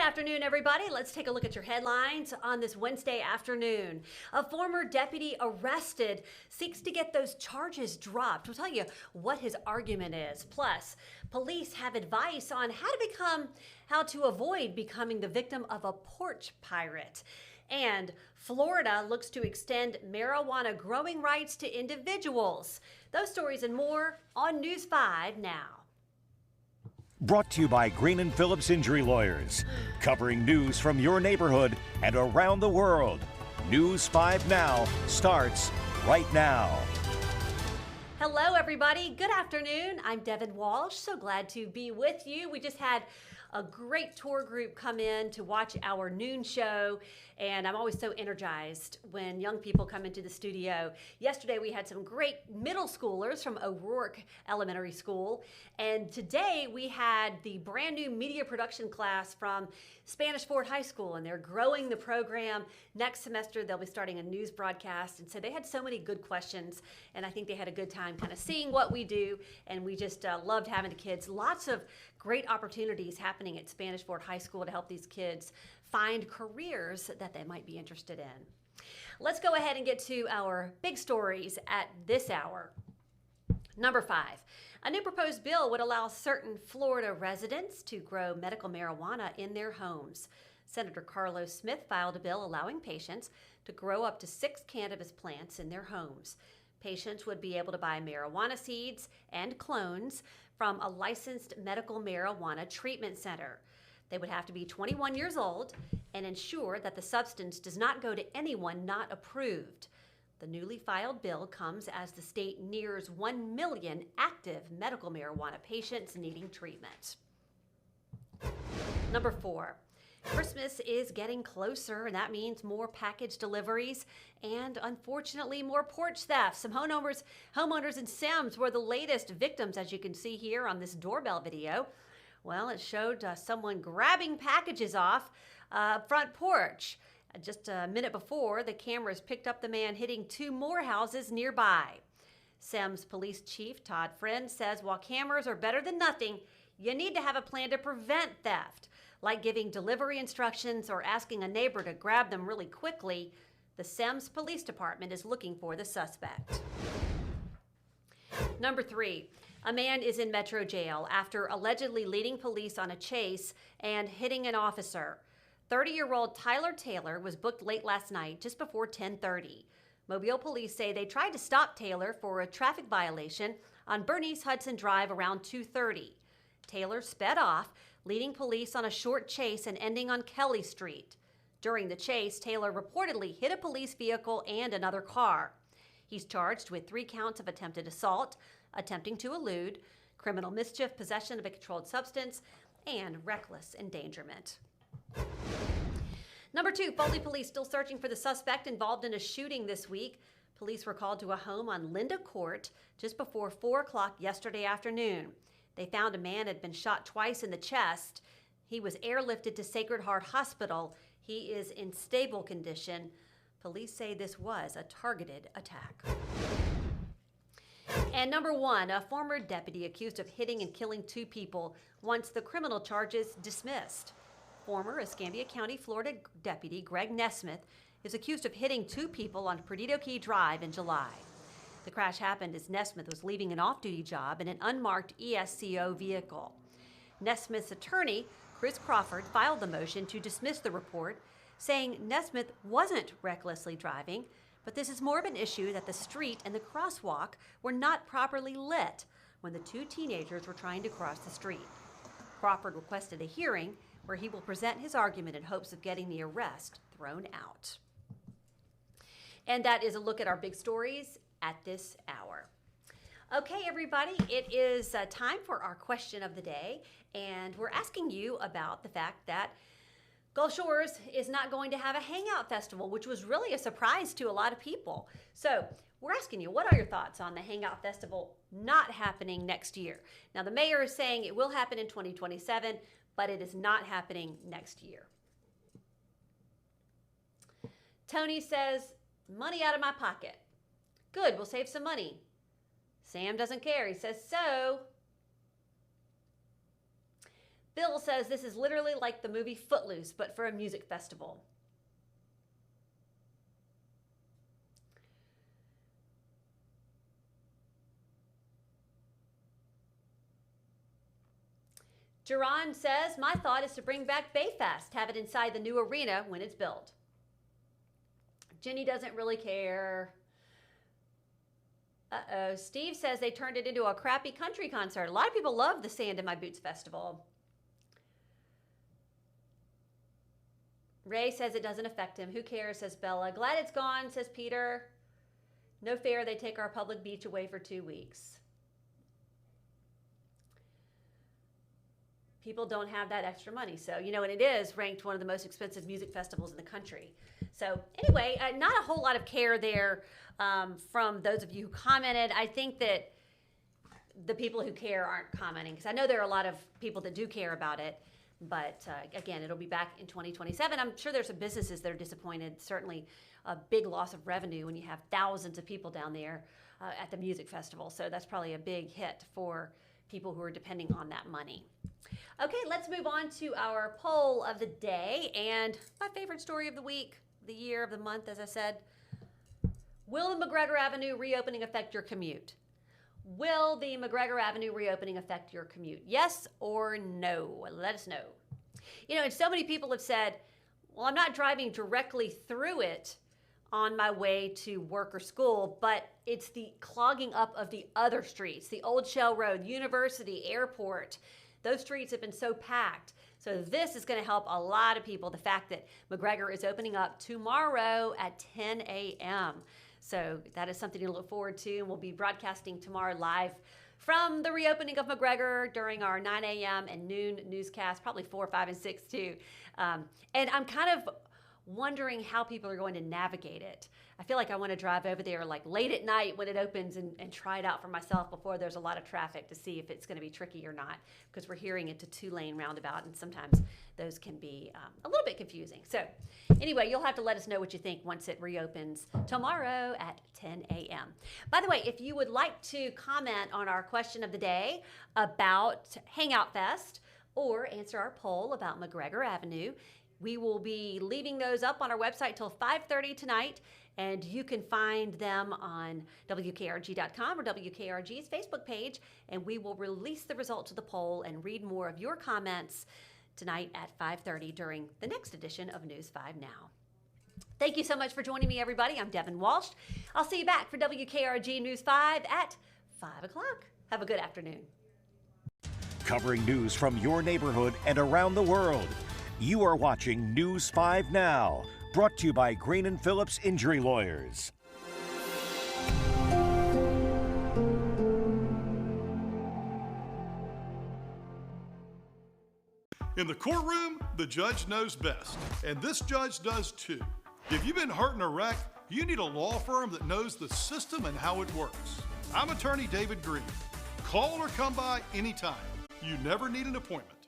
afternoon, everybody. Let's take a look at your headlines on this Wednesday afternoon. A former deputy arrested seeks to get those charges dropped. We'll tell you what his argument is. Plus, police have advice on how to avoid becoming the victim of a porch pirate. And Florida looks to extend marijuana growing rights to individuals. Those stories and more on News 5 now. Brought to you by Green & Phillips Injury Lawyers, covering news from your neighborhood and around the world. News 5 Now starts right now. Hello, everybody. Good afternoon. I'm Devin Walsh. So glad to be with you. We just had a great tour group come in to watch our noon show, and I'm always so energized when young people come into the studio. Yesterday we had some great middle schoolers from O'Rourke Elementary School, and today we had the brand new media production class from Spanish Fort High School, and they're growing the program. Next semester they'll be starting a news broadcast, and so they had so many good questions, and I think they had a good time kind of seeing what we do, and we just loved having the kids. Lots of great opportunities happening at Spanish Fort High School to help these kids find careers that they might be interested in. Let's go ahead and get to our big stories at this hour. Number 5, a new proposed bill would allow certain Florida residents to grow medical marijuana in their homes. Senator Carlos Smith filed a bill allowing patients to grow up to 6 cannabis plants in their homes. Patients would be able to buy marijuana seeds and clones from a licensed medical marijuana treatment center. They would have to be 21 years old and ensure that the substance does not go to anyone not approved. The newly filed bill comes as the state nears 1 million active medical marijuana patients needing treatment. Number 4. Christmas is getting closer, and that means more package deliveries and, unfortunately, more porch theft. Some homeowners in Sims were the latest victims, as you can see here on this doorbell video. Well, it showed someone grabbing packages off front porch. Just a minute before, the cameras picked up the man hitting 2 more houses nearby. Sims Police Chief Todd Friend says while cameras are better than nothing, you need to have a plan to prevent theft. Like giving delivery instructions or asking a neighbor to grab them really quickly, the Sims Police Department is looking for the suspect. Number 3, a man is in Metro Jail after allegedly leading police on a chase and hitting an officer. 30-year-old Tyler Taylor was booked late last night, just before 10:30. Mobile police say they tried to stop Taylor for a traffic violation on Bernice Hudson Drive around 2:30. Taylor sped off, leading police on a short chase and ending on Kelly Street. During the chase, Taylor reportedly hit a police vehicle and another car. He's charged with 3 counts of attempted assault, attempting to elude, criminal mischief, possession of a controlled substance, and reckless endangerment. Number 2, Foley police still searching for the suspect involved in a shooting this week. Police were called to a home on Linda Court just before 4 o'clock yesterday afternoon. They found a man had been shot twice in the chest. He was airlifted to Sacred Heart Hospital. He is in stable condition. Police say this was a targeted attack. And number 1, a former deputy accused of hitting and killing 2 people wants the criminal charges dismissed. Former Escambia County, Florida deputy Greg Nesmith is accused of hitting 2 people on Perdido Key Drive in July. The crash happened as Nesmith was leaving an off-duty job in an unmarked ESCO vehicle. Nesmith's attorney, Chris Crawford, filed the motion to dismiss the report, saying Nesmith wasn't recklessly driving, but this is more of an issue that the street and the crosswalk were not properly lit when the 2 teenagers were trying to cross the street. Crawford requested a hearing where he will present his argument in hopes of getting the arrest thrown out. And that is a look at our big stories at this hour. Okay, everybody, it is time for our question of the day, and we're asking you about the fact that Gulf Shores is not going to have a hangout festival, which was really a surprise to a lot of people. So we're asking you, what are your thoughts on the hangout festival not happening next year? Now, the mayor is saying it will happen in 2027, but it is not happening next year. Tony says, money out of my pocket. Good, we'll save some money. Sam doesn't care. He says so. Bill says this is literally like the movie Footloose, but for a music festival. Jerron says, my thought is to bring back Bayfest, have it inside the new arena when it's built. Jenny doesn't really care. Uh-oh. Steve says they turned it into a crappy country concert. A lot of people love the Sand in My Boots Festival. Ray says it doesn't affect him. Who cares, says Bella. Glad it's gone, says Peter. No fair, they take our public beach away for 2 weeks. People don't have that extra money. So, you know, and it is ranked one of the most expensive music festivals in the country. So anyway, not a whole lot of care there from those of you who commented. I think that the people who care aren't commenting, because I know there are a lot of people that do care about it. But again, it'll be back in 2027. I'm sure there's some businesses that are disappointed. Certainly a big loss of revenue when you have thousands of people down there at the music festival. So that's probably a big hit for people who are depending on that money. Okay, let's move on to our poll of the day. And my favorite story of the week, the year, of the month, as I said. Will the McGregor Avenue reopening affect your commute? Will the McGregor Avenue reopening affect your commute? Yes or no? Let us know. You know, and so many people have said, well, I'm not driving directly through it on my way to work or school, but it's the clogging up of the other streets, the Old Shell Road, University, Airport. Those streets have been so packed. So this is going to help a lot of people, the fact that McGregor is opening up tomorrow at 10 a.m. So that is something to look forward to. And we'll be broadcasting tomorrow live from the reopening of McGregor during our 9 a.m. and noon newscast, probably 4, 5, and 6 too. And I'm kind of wondering how people are going to navigate it. I feel like I want to drive over there like late at night when it opens and try it out for myself before there's a lot of traffic to see if it's going to be tricky or not, because we're hearing it's a 2-lane roundabout and sometimes those can be a little bit confusing. So anyway, you'll have to let us know what you think once it reopens tomorrow at 10 a.m. By the way, if you would like to comment on our question of the day about Hangout Fest or answer our poll about McGregor Avenue, we will be leaving those up on our website till 5:30 tonight, and you can find them on WKRG.com or WKRG's Facebook page, and we will release the results of the poll and read more of your comments tonight at 5:30 during the next edition of News 5 Now. Thank you so much for joining me, everybody. I'm Devin Walsh. I'll see you back for WKRG News 5 at 5 o'clock. Have a good afternoon. Covering news from your neighborhood and around the world. You are watching News 5 Now, brought to you by Green & Phillips Injury Lawyers. In the courtroom, the judge knows best, and this judge does too. If you've been hurt in a wreck, you need a law firm that knows the system and how it works. I'm attorney David Green. Call or come by anytime. You never need an appointment.